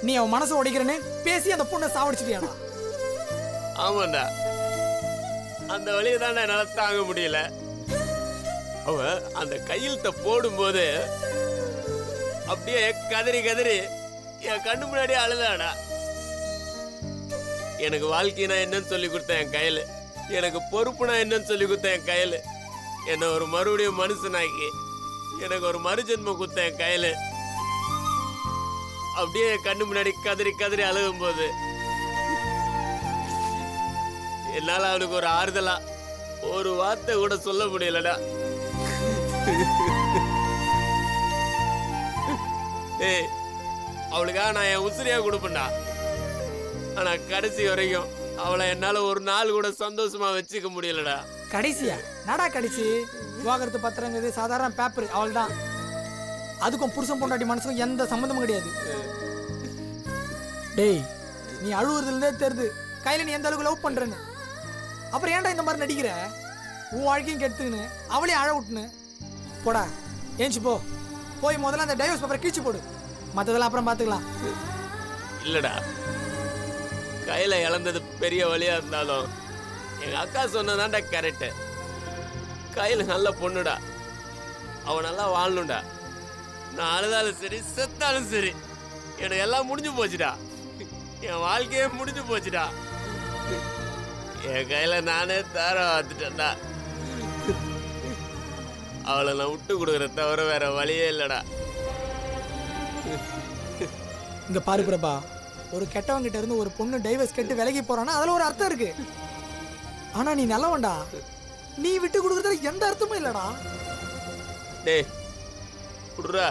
நீ அவன் மனசை உடைக்கிறேன்னு பேசி அந்த பொண்ணை சாவடிச்சிட்டியாடா? ஆமாண்டா, அந்த வழியை தான் என்னால தாங்க முடியல. அவ அந்த கையெழுத்த போடும்போது அப்படியே கதறி கதறி என் கண்ணு முன்னாடியே அழுதாடா. எனக்கு வாழ்க்கைனா என்னன்னு சொல்லி கொடுத்தேன் என் கையில, எனக்கு பொறுப்புனா என்னன்னு சொல்லி கொடுத்தேன் என் கையில, என்ன ஒரு மறுபடியும் மனுஷனாக்கி எனக்கு ஒரு மறுஜென்மம் கொடுத்த என் கையில அப்படியே என் கண்ணு முன்னாடி கதறி கதறி அழுகும் போது என்னால அவனுக்கு ஒரு ஆறுதலா ஒரு வார்த்தை கூட சொல்ல முடியலடா. ஏய், அவளுக்காக நான் என் உசிரியா கொடுப்பேன்டா. ஆனா கடைசி வரைக்கும் அவளை என்னால ஒரு நாள் கூட சந்தோஷமா வச்சுக்க முடியலடா. கடைசியா நாடா கடைசி விவாகரத்து பத்திரங்கிறது சாதாரண பேப்பர், அவள் தான். அதுக்கும் புருஷன் பொண்டாட்டி மனசுக்கும் எந்த சம்மந்தமும் கிடையாது. டேய், நீ அழுவுறதுலேருந்தே தெரியுது கையில நீ எந்த அளவுக்கு லவ் பண்றேன்னு. அப்புறம் ஏன்டா இந்த மாதிரி நடிக்கிற? உன் வாழ்க்கையும் கெடுத்துக்கின்னு அவளையும் அழ விட்டுன்னு போடா. ஏஞ்சி போ, போய் முதல்ல அந்த டைவர்ஸ் பேப்பரை கிழிச்சு போடு, மற்றதெல்லாம் அப்புறம் பார்த்துக்கலாம். இல்லடா, கையில இழந்தது பெரிய வழியா இருந்தாலும் எங்க அக்கா சொன்னதான்டா கரெக்டு. கையில நல்ல பொண்ணுடா, அவன் நல்லா வாழணும்டா. நான் அழுதாலும் சரி செத்தாலும் சரி எனக்கு எல்லாம் முடிஞ்சு போச்சுடா. என் வாழ்க்கையே முடிஞ்சு போச்சுடா. என் கையில நானே தார வாத்துட்டேன்டா. அவளை நான் விட்டு கொடுக்குற தவிர வேற வழியே இல்லடா. இங்க பாரு பிரபா, ஒரு கெட்டவங்கிட்ட இருந்து ஒரு பொண்ணு டைவர்ஸ் கேட்டு விலகி போறான்னா அதுல ஒரு அர்த்தம் இருக்கு. ஆனா நீ நல்லவன்டா, நீ விட்டு கொடுக்கறதுல எந்த அர்த்தமும் இல்லடா. டேய் குடுறா,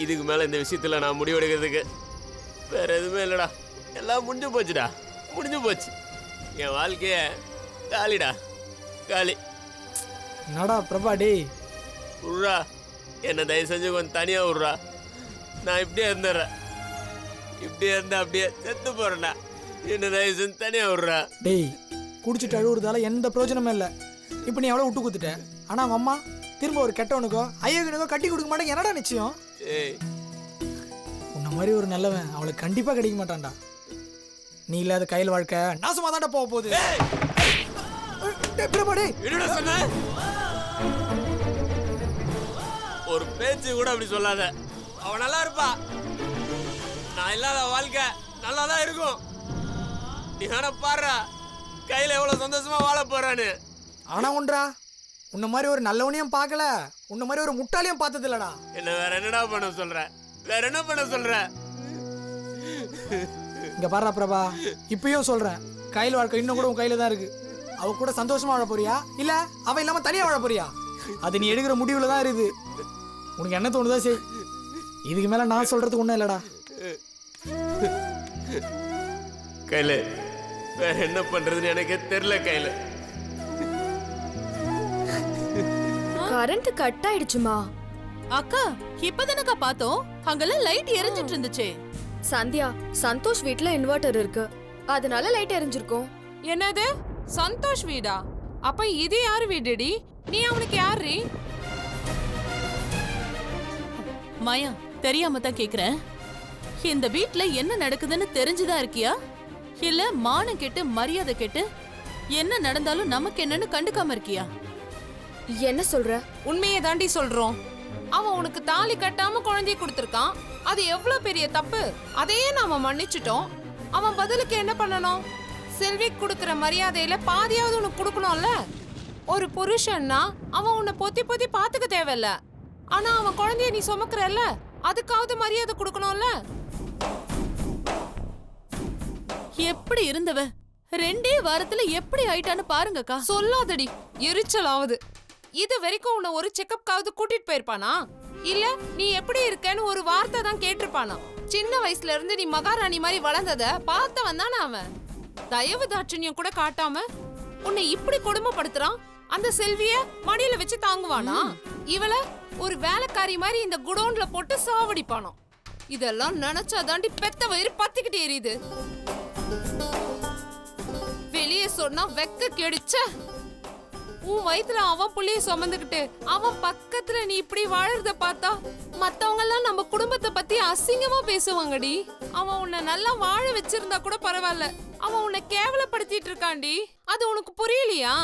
இதுக்கு மேல இந்த விஷயத்துல நான் முடிவெடுக்கிறதுக்கு வேற எதுவுமே இல்லடா. எல்லாம் முடிஞ்சு போச்சுடா, முடிஞ்சு போச்சு. என் வாழ்க்கைய காலிடா, காலி. என்னடா பிரபா, டேய் விட்றா, என்னை தயவு செஞ்சு கொஞ்சம் தனியா விட்றா. நான் இப்படியே இருந்துடுறேன், இப்படியே இருந்தா அப்படியே செத்து போறேன்டா. என்ன தயவு செஞ்சு தனியா விட்றா. டேய், குடிச்சிட்டு அழுவுறதால எந்த பிரயோஜனமும் இல்லை. இப்போ நீ எவ்வளோ விட்டு கொடுத்துட்ட, ஆனா அவங்க அம்மா திரும்ப ஒரு கெட்டவனுக்கோ ஐயோகனுக்கோ கட்டி கொடுக்க மாட்டேங்க. என்னடா நிச்சயம்? ஏய், உன்ன மாதிரி ஒரு நல்லவன் அவளுக்கு கண்டிப்பா கிடைக்க மாட்டான்டா. நீ இல்லாத கையில் வாழ்க்கை நாசமா தான்டா போக போகுது. என்னடா சொன்ன? ஒரு பேச்சு கூட அப்படி சொல்லாத. அவன் நல்லா இருப்பா, நான் இல்லாத வாழ்க்கை நல்லா தான் இருக்கும். நீ வேணா பாரு கையில எவ்வளவு சந்தோஷமா வாழ போறான்னு. ஆனா ஒன்றா, உன்ன மாதிரி ஒரு நல்லவனையும் பார்க்கல, உன்ன மாதிரி ஒரு முட்டாளையும் பார்த்தது இல்லடா. என்ன வேற என்னடா பண்ண சொல்ற? வேற என்ன பண்ண சொல்ற? இங்க பாரு பிரபா, இப்பயும் சொல்றேன், கையில் வாழ்க்கை இன்னும் கூட உன் கையில தான் இருக்கு. அவ கூட சந்தோஷமா வாழ போறியா இல்ல அவ இல்லாம தனியா வாழ போறியா? அது நீ எடுக்கிற முடிவுல தான் இருக்குது. உனக்கு என்ன தோணுதா செய். இதுக்கு மேல நான் சொல்றதுக்கு ஒண்ணும் இல்லடா. கையில வேற என்ன பண்றதுன்னு எனக்கே தெரியல. கையில கரண்ட் கட் ஆயிடுச்சுமா? அக்கா, இப்பதானக்கா பார்த்தோம், அங்கெல்லாம் லைட் எரிஞ்சிட்டு இருந்துச்சு. சந்தியா, சந்தோஷ் வீட்ல இன்வெர்டர் இருக்கு, அதனால லைட் எரிஞ்சிருக்கும். என்னது, சந்தோஷ் வீடா? அப்ப இது யாரு வீடுடி? நீ அவனுக்கு யாரு? மாயா, தெரியாம தான் கேக்குறேன். இந்த வீட்ல என்ன நடக்குதுன்னு தெரிஞ்சுதான் இருக்கியா, இல்ல மானம் கெட்டு மரியாதை கெட்டு என்ன நடந்தாலும் நமக்கு என்னன்னு கண்டுக்காம இருக்கியா? என்ன சொல்ற? உண்மையை தாண்டி சொல்றோம். அவன் உனக்கு தாலி கட்டாம குழந்தைய கொடுத்திருக்கான், அது எவ்வளவு பெரிய தப்பு. அதையே நாம மன்னிச்சிட்டோம். அவன் பதிலுக்கு என்ன பண்ணணும்? செல்வி கொடுக்கிற மரியாதையில பாதியாவது உனக்கு கொடுக்கணும்ல. ஒரு புருஷன்னா அவன் உன்னை பொத்தி பொத்தி பாத்துக்க தேவையில்ல, ஆனா அவன் குழந்தைய நீ சுமக்கிறல்ல, அதுக்காவது மரியாதை கொடுக்கணும்ல. எப்படி இருந்தவ 2 வாரத்துல எப்படி ஆயிட்டான்னு பாருங்கக்கா. சொல்லாதடி, எரிச்சல் ஆகுது. இது வரைக்கும் உன்னை ஒரு செக்கப்காவது கூட்டிட்டு போயிருப்பானா? இல்ல நீ எப்படி இருக்கேன்னு ஒரு வார்த்தை தான் கேட்டிருப்பானா? சின்ன வயசுல இருந்து நீ மகாராணி மாதிரி வளர்ந்தத பார்த்தவன் தானே அவன். தயவு தாட்சண்யம் கூட காட்டாம உன்னை இப்படி கொடுமைப்படுத்துறான். அந்த செல்விய மடியில வச்சு தாங்குவானா? இவள ஒரு வேலைக்காரி மாதிரி இந்த குடோன்ல போட்டு சாவடிப்பானோ? இதெல்லாம் நினைச்சா தாண்டி பெத்த வயிறு பத்திக்கிட்டு எரியுது. வெளியே சொன்னா வெக்க கெடிச்ச. உன் வயித்துல அவன் புள்ளைய சுமந்துக்கிட்டு அவன் பக்கத்துல நீ இப்படி வாழறத பார்த்தா மத்தவங்க எல்லாம் நம்ம குடும்பத்தை பத்தி அசிங்கமா பேசுவாங்கடி. அவன் உன்னை நல்லா வாழ வச்சிருந்தா கூட பரவாயில்ல, அவன் உன்னை கேவலப்படுத்திட்டு இருக்காண்டி. அது உனக்கு புரியலையா?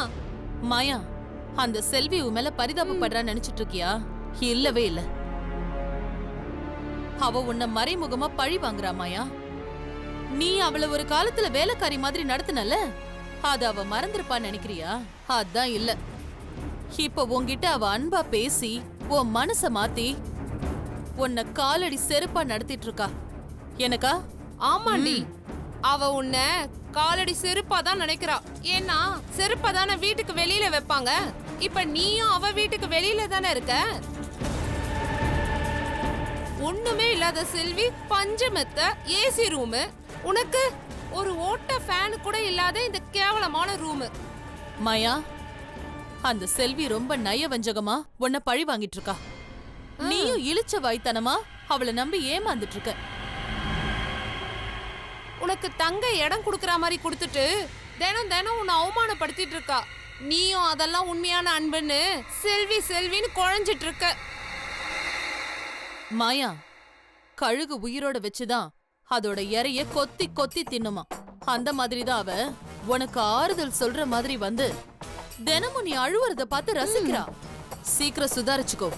மாயா, அந்த செல்வி உன் மேல பரிதாபப்படுறான்னு நினைச்சிட்டு இருக்கியா? இல்லவே இல்ல. அவ உன்னை மறைமுகமா பழி வாங்குறா மாயா. நீ அவள ஒரு காலத்துல வேலைக்காரி மாதிரி நடத்தினல, அது அவ மறந்துருப்பான்னு நினைக்கிறியா? அதான் இல்ல. இப்ப உன்கிட்ட அவ அன்பா பேசி உன் மனச மாத்தி உன்னை காலடி செருப்பா நடத்திட்டு இருக்கா. எனக்கா? ஆமாண்டி, அவ உன்னை காலடி செருப்பா தான் நினைக்கிறா. ஏன்னா செருப்பா தானே வீட்டுக்கு வெளியில வைப்பாங்க. இப்ப நீயும் அவ வீட்டுக்கு வெளியில தானே இருக்க. ஒண்ணுமே இல்லாத செல்வி பஞ்சமெத்த ஏசி ரூமு, உனக்கு ஒரு ஓட்ட ஃபேன் கூட இல்லாத இந்த கேவலமான ரூமு. மாயா, அந்த செல்வி ரொம்ப நயவஞ்சகமா உன்னை பழி வாங்கிட்டு இருக்கா. நீயும் இழிச்ச வாய்த்தனமா அவளை நம்பி ஏமாந்துட்டு இருக்க. உனக்கு தங்க இடம் குடுக்கற மாதிரி கொடுத்துட்டு தினம் தினம் உன்னை அவமானப்படுத்திட்டு இருக்கா. நீயும் அதெல்லாம் உண்மையான அன்புன்னு செல்வி செல்வின்னு குழஞ்சிட்டு இருக்க. மாயா, கழுகு உயிரோட வச்சுதான் அதோட இறைய கொத்தி கொத்தி தின்னுமா. அந்த மாதிரிதான் அவ உனக்கு ஆறுதல் சொல்ற மாதிரி வந்து தினமும் நீ அழுவுறத பார்த்து ரசிக்கிறா. சீக்கிரம் சுதாரிச்சுக்கோ.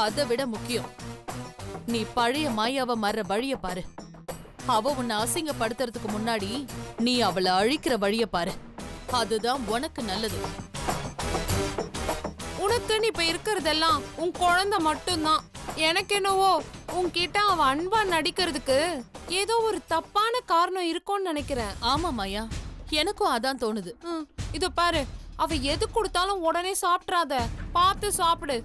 அதை விட முக்கியம், நீ பழைய மாயாவ மற வழிய பாரு. அவ உன்னை அசிங்கப்படுத்துறதுக்கு முன்னாடி நீ அவளை அழிக்கிற வழிய பாரு. அதுதான் உனக்கு நல்லது. உனக்குன்னு இப்ப இருக்கிறதெல்லாம் உன் குழந்தை மட்டும்தான். எனக்கு என்னவோ உன்கிட்ட அவ அன்பா நடிக்கிறதுக்கு ஏதோ ஒரு தப்பான காரணம் இருக்கும்னு நினைக்கிறேன். ஆமா மாயா, எனக்கும் அதான் தோணுது. இதோ பாரு, அவ எது கொடுத்தாலும் உடனே சாப்பிட்றாத, பார்த்து சாப்பிடு.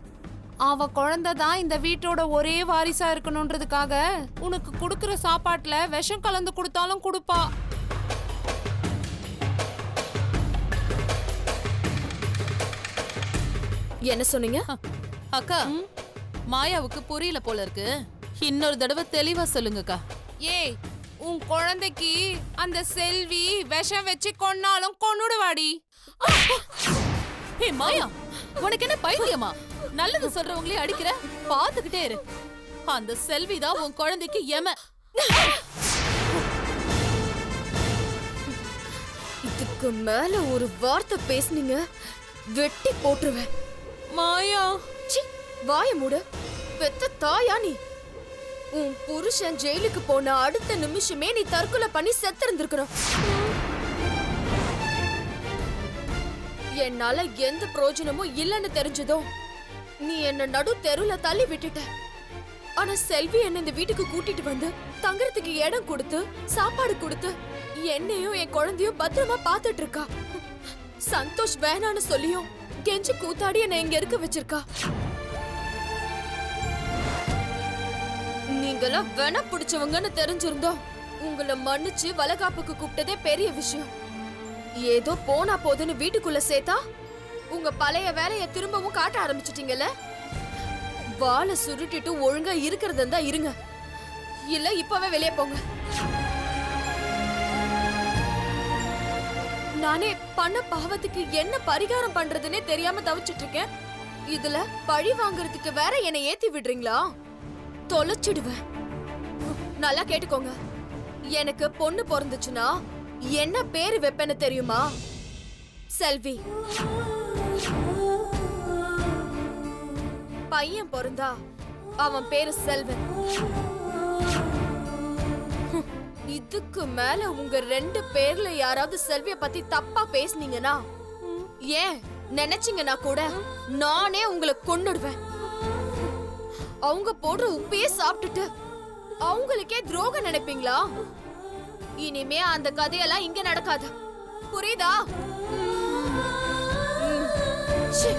அவ குழந்தை தான் இந்த வீட்டோட ஒரே வாரிசா இருக்கணும்ன்றதுக்காக உனக்கு கொடுக்கற சாப்பாட்டுல விஷம் கலந்து கொடுத்தாலும் கொடுப்பா. என்ன சொன்னீங்க? அக்கா, மாயாவுக்கு புரியல போல இருக்கு. இன்னொரு தடவை தெளிவா சொல்லுங்கக்கா. ஏய், உன் குழந்தைக்கு அந்த செல்வி விஷம் வச்சு கொன்னாலும் கொன்னுடுவாடி. ஹே மாயா, உனக்கு என்ன பைத்தியமா? நல்லது சொல்றவங்களே அடிக்கிற, பாத்துக்கிட்டே இரு. அந்த செல்விதான் உன் குழந்தைக்கு எம. இதுக்கு மேல ஒரு வார்த்தை பேசுனீங்க வெட்டி போட்டுருவேன். மாயா, சி, வாய மூடு. பெத்த தாயா நீ? உன் புருஷன் ஜெயிலுக்கு போன அடுத்த நிமிஷமே நீ தற்கொலை பண்ணி செத்து இருந்திருக்கணும். என்னால எந்த பிரயோஜனமும் இல்லைன்னு தெரிஞ்சதோ நீ என்ன நடு தெருல தள்ளி விட்டுட்ட. ஆனா செல்வி என்ன இந்த வீட்டுக்கு கூட்டிட்டு வந்து தங்கறதுக்கு இடம் கொடுத்து சாப்பாடு கொடுத்து என்னையும் என் குழந்தையும் பத்திரமா பாத்துட்டு இருக்கா. சந்தோஷ் வேணான்னு சொல்லியும் கெஞ்சி கூத்தாடி என்ன இங்க இருக்க வச்சிருக்கா. நீங்களாம் வேணா பிடிச்சவங்கன்னு தெரிஞ்சிருந்தோம் உங்களை மன்னிச்சு வளகாப்புக்கு கூப்பிட்டதே பெரிய விஷயம். ஏதோ போனா போதுன்னு வீட்டுக்குள்ள சேர்த்தா உங்க பழைய வேலைய திரும்பவும் காட்ட ஆரம்பிச்சிட்டீங்கல்ல. வாளை சுருட்டிட்டு ஒழுங்கா இருக்கிறதா இருங்க, இல்ல இப்பவே வெளியே போங்க. நானே பண்ண பாவத்துக்கு என்ன பரிகாரம் பண்றதுன்னே தெரியாம தவிச்சிட்டு இருக்கேன். இதுல பழி வாங்குறதுக்கு வேற என்னை ஏத்தி விடுறீங்களா? தொலைச்சிடுவேன். நல்லா கேட்டுக்கோங்க, எனக்கு பொண்ணு பிறந்துச்சுன்னா என்ன பேரு வைப்பேன்னு தெரியுமா? செல்வி. பையன் பிறந்தா அவன் பேரு செல்வன். இதுக்கு மேல உங்க ரெண்டு பேர்ல யாராவது செல்விய பத்தி தப்பா பேசுனீங்கன்னா, ஏன் நினைச்சீங்கன்னா கூட நானே உங்களை கொன்னுடுவேன். அவங்க போடுற உப்பையே சாப்பிட்டுட்டு அவங்களுக்கே துரோகம் நினைப்பீங்களா? இனிமே அந்த கதையெல்லாம் இங்க நடக்காது, புரியுதா? ச்சே.